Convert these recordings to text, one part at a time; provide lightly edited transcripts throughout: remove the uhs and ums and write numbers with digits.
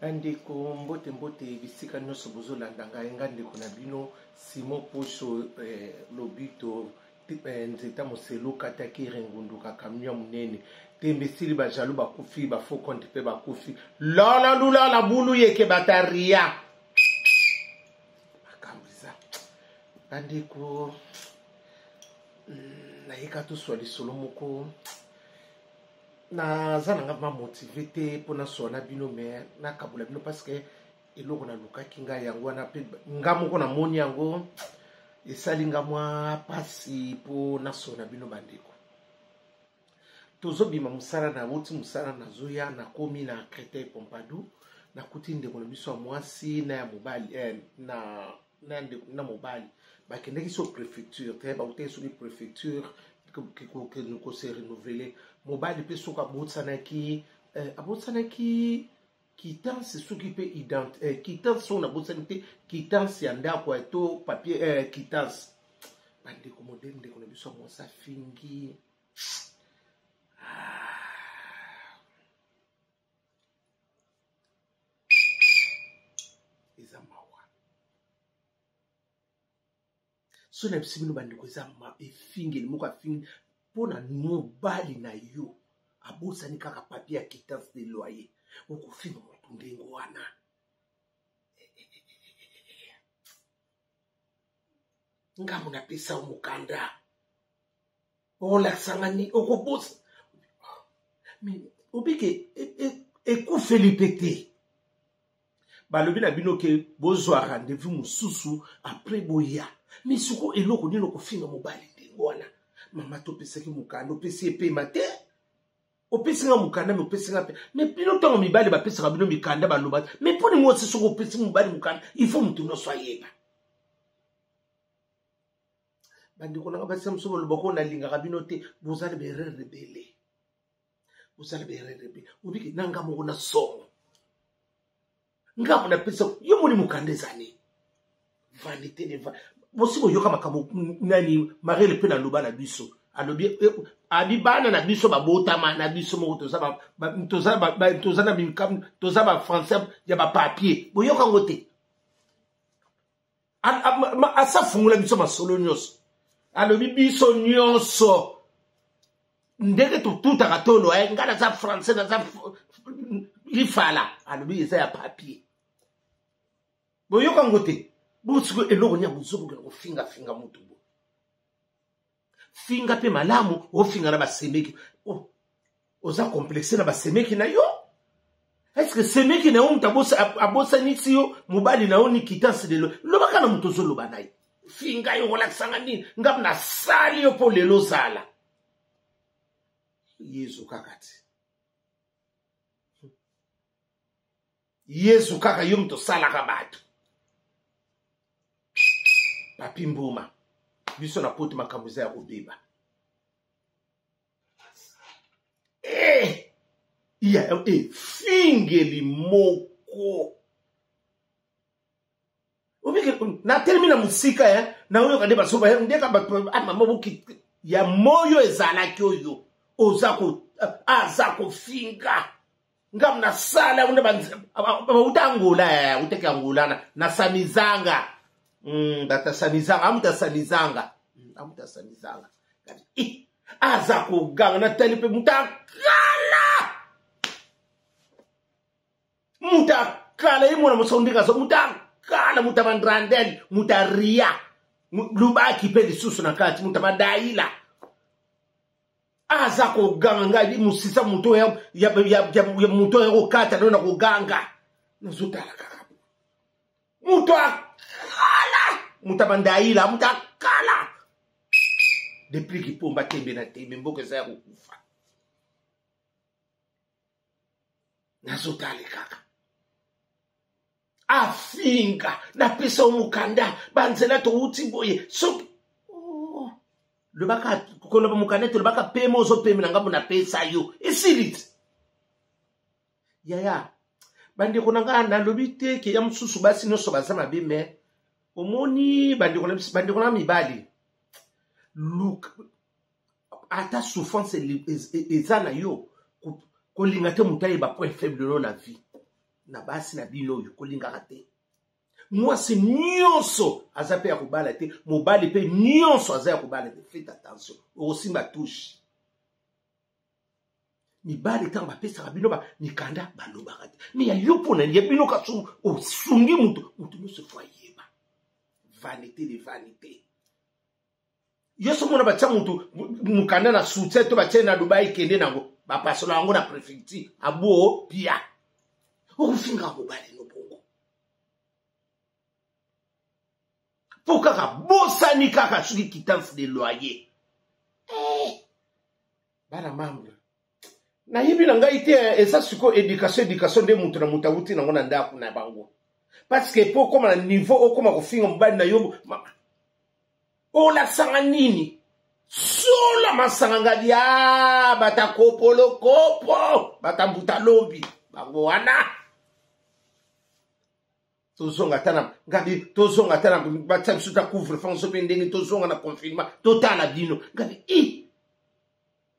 Andeko mbote mbote bisika nyonso bozolanda ngai nga ndeko na bino Simon Poso lobito nzeta moselo kataki rengunduka kamia munene tembe sili bajalu bakufi ba faux compte pe bakufi lala lula la bulu yeke bataria makambiza andeko na yeka to swali solo moko na zana nga ma motivé te pona sona bino me na kabula bino parce que eloko na lukaki nga yango na pe nga moko na moni yango esali nga mwa pasi po na sona bino bandeko tozobima musala na wuti musala na zoya na komi na Créteil Pompidou na kuti ndeko na biso ya mwasi na ya mobali na mobali bakendeki so préfecture te baute so ni préfecture que nous se renouveler mobali pe soka botsanaki abotsanaki quittance soki pe quittance on a botsanité quittance ya ndako to papier quittance bande ko modèle ndeko na biso mo sa fingi izamawa so na bisibino bande ko izama efingi limuka fingi pona mobali na yo abosani kaka papier ya quittance de loyer okufinga motu ndengo wana ngamu na pesa umukanda ola sangani okobosa mais obike ekufeli pete balobi na bino ke bozwa rendez-vous mususu après boya mais suko eloko nino kofinga mobali ndengo wana mama to pesaki mukanda opesi epema te opesi nga mukanda me opesi nga pe mais bino ntango mibali bapesaka bino mikanda baloba mais poni mwasi soko opesi mobali mukanda il faut mutu nyonso ayeba bandeko nanga basi mosusu baloba ko nalingaka bino te bozali berere rebele obiki nanga moko na songo ngamu na pesa yo moni mukanda ezani vanité ne va bosi boyoka makambo nani Marie Le Pen aloba na biso alobi abibana na biso babotama na biso moko toza na bimkam toza ba français ya ba papier boyoka ngote asa fungula biso masolo nyonso alobi biso nyonso ndenge tutaka tolo ngana za français na za lifala alobi eza ya papier boyoka ngote busuko eloko nya buzuko ko finga mutu bo finga pe malamu ofinga na basemeki oza complexe na basemeki na yo est-ce que semeki na umta abosa nisi yo mobali na oni quittance de lo baka na mutu zolo banai finga yo relaxanga nini ngam na sali yo po lelo sala Yesu kakati Yesu kaka yo mto sala kabatu papi mbuma biso na poti makamuza ya kobeba fingeli moko obike na termina musika na oyo kande basoba ndeka mamobuki ya moyo ezalaki oyo ozako azako finga ngam na sala utangula uteke angulana na samizanga datasanizanga amutasanizanga aza koganga na tali pe mutakala imona musondika so mutakala mutabandrandeli mutaria lubaki pe lisusu na kati mutabadaila aza koganga ngadi musisa muto ya muto ya kata na koganga nzutala kaka mutabandaila mutakala depuis kipomba tembe na tembe mboke za kukufa nazotale kaka afinga na pesa umukanda banzela to uti boye so le baka kono ba mukanda to le baka pemo zo peme na ngambo na pesa yo esilit yaya bandi konanga na lobite ke ya msusu basi no so bazama bime omoni bandi kona mibali look ata souffrance ezana yo kolinga te mutaye ba point faible no na vie na basi na bino yo kolingaka te. Mwasi nyonso aza pe ya kobala te, mobali pe nyonso aza ya kobala te. Faites attention, osimba touche. Mibali tanga bapesaka bino ba mikanda balobaka te. Mais ya yo pona ya bino kasu osungi mutu nyonso fwa yeba. Vanité de vanité. Yo somona batia mutu mukanda na soutien to batia na Dubai kende nango ba pasola yango na préfecture abo pia. Okufinga mobali no bongo. Pour kaka bosani kaka suki quittance de loyer. Bana mambo. Na yibi na ngai te esa suko éducation de mutu na mutabuti na ngona ndaku na bango. Parce que pour comme na niveau okoma kofinga mobali na yo mama. Ola sanga nini? Sola masanga ngadi bata kopolo kopo, bata mbuta lombi. Bango wana. Tozonga tana ngadi tozonga tana bata msuta couvre fond so pendenge tozonga na confinement total dino. Ngadi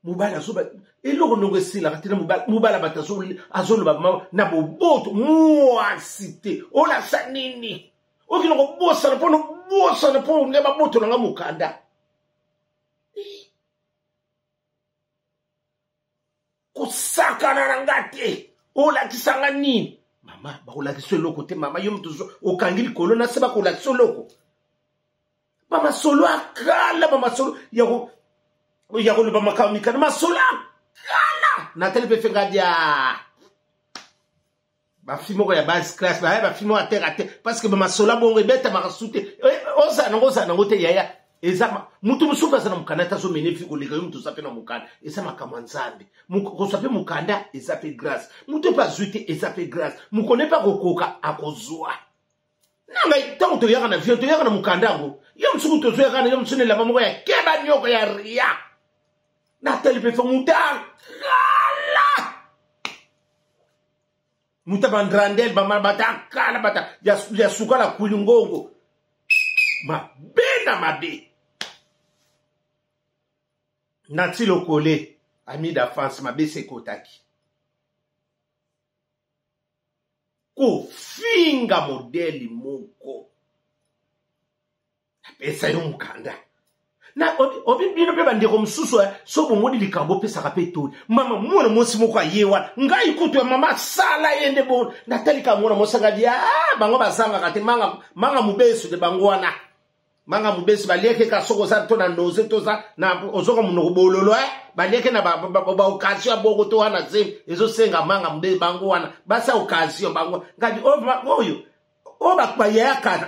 mubala so ba eloko nongo sila katina mubala bata so azolo ba na boboto muasite. Ola sanini. Okino bossa na pono bossa na pono ngeba boto nga mukanda. Kusaka na ngate. Ola kisanga nini? Mama, ba ola kisolo kote mama yo mtu okangili kolona seba kola kisolo. Mama solo akala mama solo yako ba makamika na solo akala. Na tele pe fenga dia. Ba fimo ya base class ba fimo a terre parce que ba sola bongo beta ba sute oza nango te yaya ezama mutu musuka sana mukanda so menefi ko lega mutu sape na mukanda ezama kamanzambe ko sape mukanda ezape grâce mutu pa zuite ezape grâce mukone pa kokoka akozwa nanga tanto yaka na viento yaka na mukanda ngo yo msuku to yaka na yo msune la mamu ya keba nyoko ya ria na tele pe fonguta Muta bandrandel ba bata kala bata ya suka la kulingongo ma bena mabe nati lokole ami da France mabe se kotaki ko finga modeli moko pesa yo mukanda na obi bino pe bande ko msusu so bomodi likambo pesa ka petoli mama mwana mosi moko ayewa ngai kutu mama sala yende bon natali ka mwana mosanga dia bango basanga kati manga mubesu de bangwana manga mubesu baleke ka soko za to na ndoze to za na ozoko muno bololo baleke na ba occasion bongo to wana zim ezo senga manga mubesu bangwana basa occasion bango ngadi oyo oba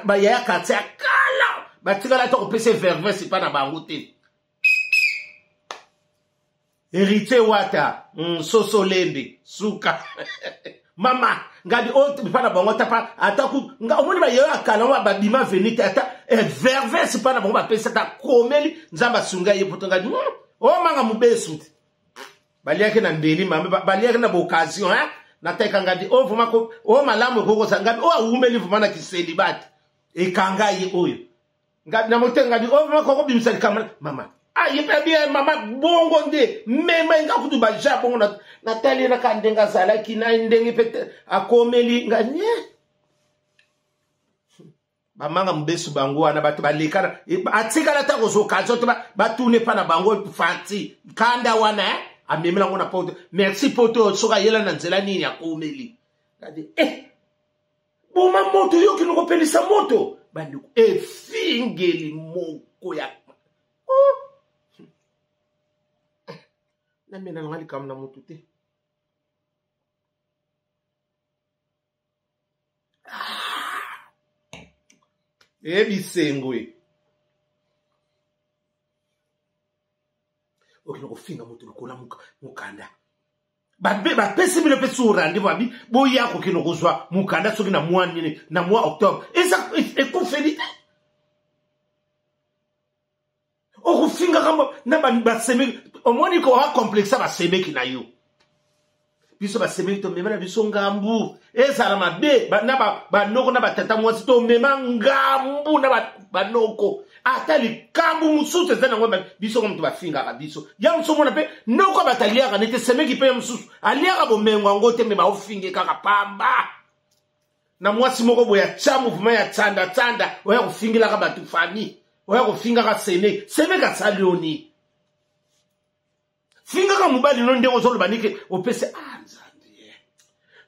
ba yaka tsa kala batikala to kopese verve si pa na bango te hérité wata soso lembe suka mama ngadi ote pa na bango tapa ataku nga omoni ba yewa kala ba bima venite ata verve si pa na bango ba pesa ta komeli nzamba sunga ye poto ngadi o manga mubesu baliake na ndeli mama baliake na occasion na teka ngadi o vuma ko o malamu ko ngadi o umeli vuma na kiselibati e kanga ye oyo ngadi na motenga di o vuma ko bimsali kamala mama yepe bien mama bongo nde mema nga kutu ba japon na tali na kandenga sala kina ndenge pete akomeli nganye ba manga mbesu bango wana batu balekana atika la tako zo kazo to batune pa na bango fanti kanda wana amemela ngona poto merci poto soka yela na nzela nini akomeli ngadi boma moto yo kinoko pelisa moto banduku fingeli moko ya na mena ngali kam na mutu te bisengwe okino kofinga mutu lokola mukanda bapesi bino pesi orandi babi boyako kino kozwa mukanda soki na mwa nini na mwa octobre eza ekufeli te okufinga kamba na basemeki omoni ko ha complexe basemeki na yo biso basemeki to mema na biso ngambu ezala mabe na banoko na batata mwasi to mema ngambu na banoko ata likambu mususu ezana ngomba biso komutu bafinga ka biso ya musomona pe noko bataliaka nete semeki pe mususu aliaka bomengo ngote me ba ofinge kaka pamba na mwasi moko boya chamu vuma ya tsanda oya kufingila ka batu fami oya kufinga ka sene ka salioni finga ka mobali no ndeko zo lobanike opese nzambe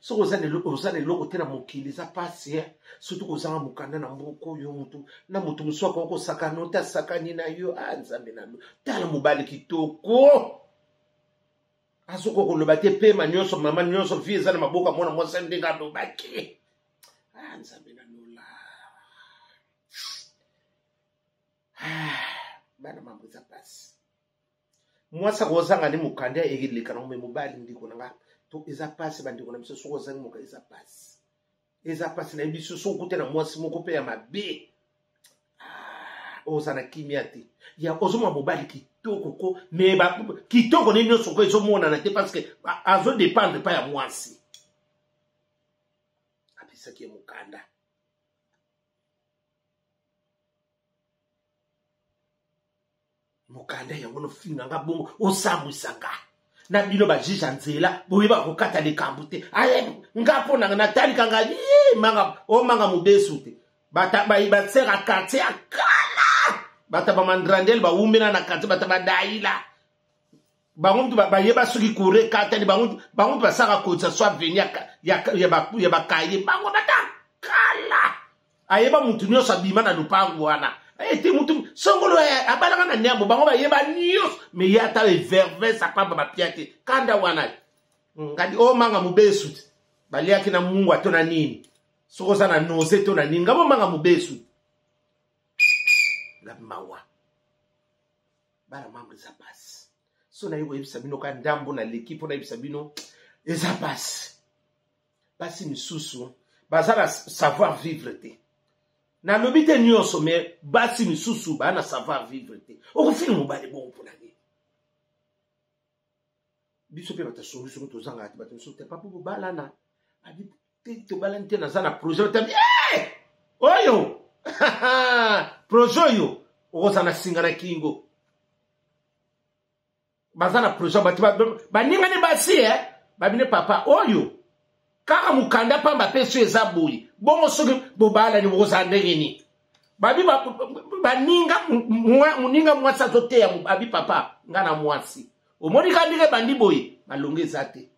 so kozane loko tena mokili za pasi surtout kozanga mukanda na mboko yo mutu muswaka ko sakano ta sakani na yo nzambe na tala mobali kitoko azoko koloba te pema nyonso mama nyonso fie za na maboka mwana mwasa ndenga lobaki nzambe na nola bana mambo za pasi mwasa kozanga ni mukanda egilika na mobali ndiko nanga to eza pasi bandiko na biso soko kozanga muka eza pasi na biso soko te na mwasi moko pe ya mabe ozana kimia te ya ozoma mobali kitoko ko me ba kitoko ni nyonso ko ezomona na te parce que azo dépendre pas ya mwasi apesa ki mukanda yango no finga nga bongo osambwisanga na bino ba jija nzela boyeba kokata likambo te ngapo na tali kanga manga mubesu te bata ba sera kate akala bata ba mandrandel ba umena na kate bata ba daila bango ba yeba suki kure kate ni bango ba sara kotsa soit venir ya ba kaye bango bata kala ayeba mutu nyo sabima na lupango wana ete mutu songolo abalanga na nyambo bango ba yeba nios me yata verve sa pa ba piate kanda wana ngadi manga mubesu baliaki na mungu atona nini soko sana noze to na nini ngabo manga mubesu ngabi mawa bala mambo za pasi so na yibo yebisa bino ka ndambo na l'équipe na yebisa bino eza pasi misusu bazala savoir vivre te na lobite nyonso me basi misusu bana savoir vivre te okufina mobali bon mpona nini biso pe batasongi tozanga ati bato miso te papo bobalana abi te tobalani te naza na projet tabi oyo projet oyo okoza na singa na kingo baza na projet bato baningani basi babine papa oyo kaka mukanda pamba peso eza boyi bongo soki bobalani bokoza ndenge nini babi baninga muninga mwasi azoteya abi papa nga na mwasi omoni kandike bandi boye malonge eza te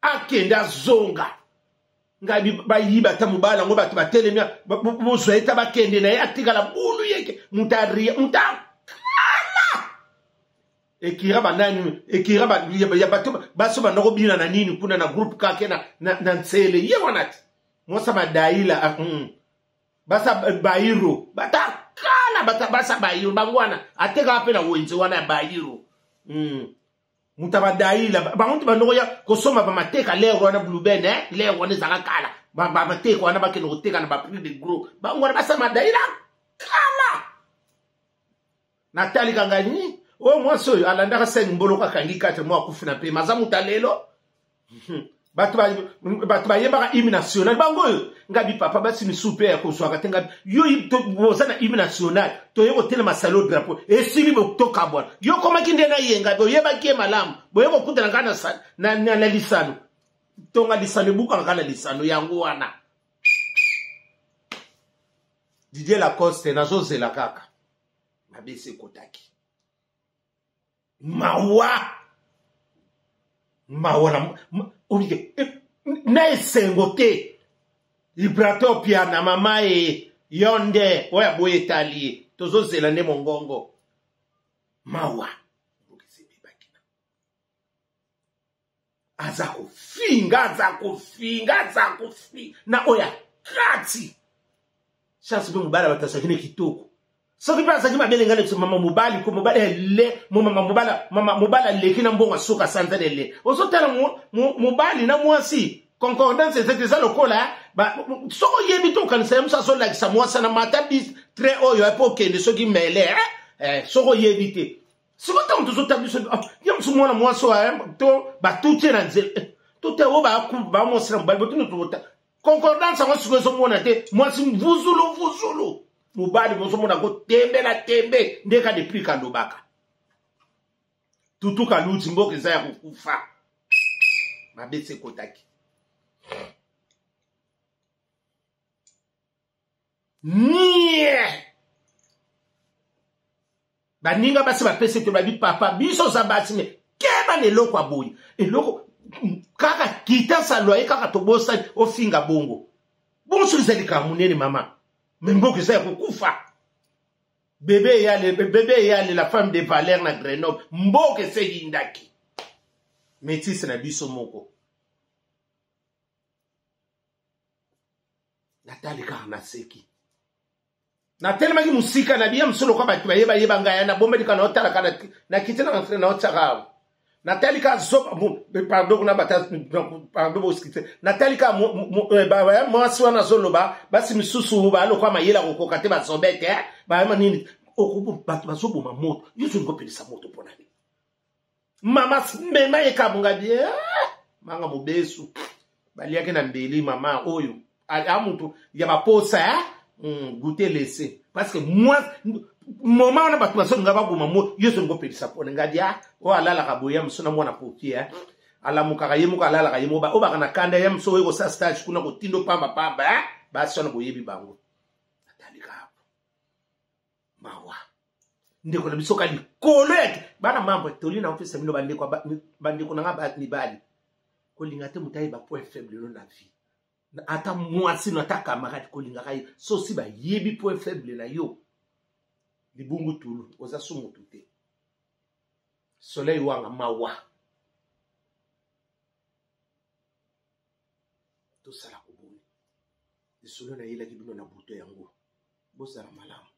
akende azonga ngabi bayiba ta mobala ngo bato batelemia bozwa eta bakende na ye atikala bulu yeke mutaria ekira banani ekira ba ya bato baso banoko bina na nini kuna na group kake na ntsele ye wanati mosa madaila basa bayiro batakala basa bayiro bangwana ateka apena wenze wana bayiro mutabadaila bantu banoko ya kosoma ba mateka lero wana blubene lero wana zanga kala ba mateka wana bakeno koteka na ba prix de gros bangwana basa madaila kala natali kangani mwasi oyo alandaka 5 mboloka kangi 4 mwa kufina pe maza mutalelo bato bayebaka hymne national bango oyo ngabi papa basi misupe ya kozwaka te ngabi yo boza na hymne national toye kotelema salo drapeau esili botoka bwana yo komaki nde na yenga boyebaki ye malamu boye kokutana kaka na lisano tonga lisano ebukaka kaka na lisano yango wana Didier Lacoste nazozela kaka mabese ekotaki mawa na esengo te librato pia na mama yonde oya boye tali tozozela nde mongongo mawa aza kofinga na oya kati chance pe mobala batasakine kitoko soki pe azaki mabele ngane biso mama mobali ko mobali le mama mobala leki na mbongo soka sanza le ozotala mobali na mwasi concordance c'est ça lokola ba soko yebi to kanisa msa so like sa mwasa na mata bis très haut yo epoke de soki mele soko yebi te soko ta mtu zota biso yam su mwana mwaso to ba tutie na nzela to te o ba mosra mobali botu no concordance ngo siko so mwana te mwasi mvuzulu mobali mosomona ko tembe ndeka depuis kandobaka tutu kaluti mboka za ya kukufa mabese kotaki nie baninga basi bapese to babi papa biso za basi me keba ne loko aboyi eloko kaka kita sa loyer kaka to bosa ofinga bongo bonso lizalika munene mama memboki za kukufa bébé yale la femme de Valère na Grenoble mboke se yindaki métis na biso moko Natali kana seki na tellement ki musika na biya msolo kwa batu yeba ngaya na bomba dikana otala kana na kitela entre na otara Natali ka zopa pardon na bata pardon boskite Natali ka mo aswana zoloba basi misusu ba lo kwa mayela ko kate ba zobete ba manini okubu batu bazobo mamoto yuzu ngo pelisa moto pona ni mama mema ekabunga bien manga mobesu bali yake na mbeli mama oyo amutu ya baposa goûter laisser parce que moi moment on a batu baso ngaba boma mo yuzu ngo pelisa pona ngadia o alala kaboya msona mwana pokia ala mukaka yemu ka alala kayemo ba oba kana kanda ya mso weko sa stage kuna ko tindo pamba ba sona boyebi bango atalika mawa ndeko na bisoka likolo yake bana mambo tolina ofisa mino bandeko na ngaba ni bali kolinga te mutayi ba point faible no na vie ata mwasi no ata camarade kolinga kai so si ba yebi point faible na yo libungu tulu oza sumu tute soleil wanga mawa to sala ko boni isolo na yela kibino na buto yango bosala malamu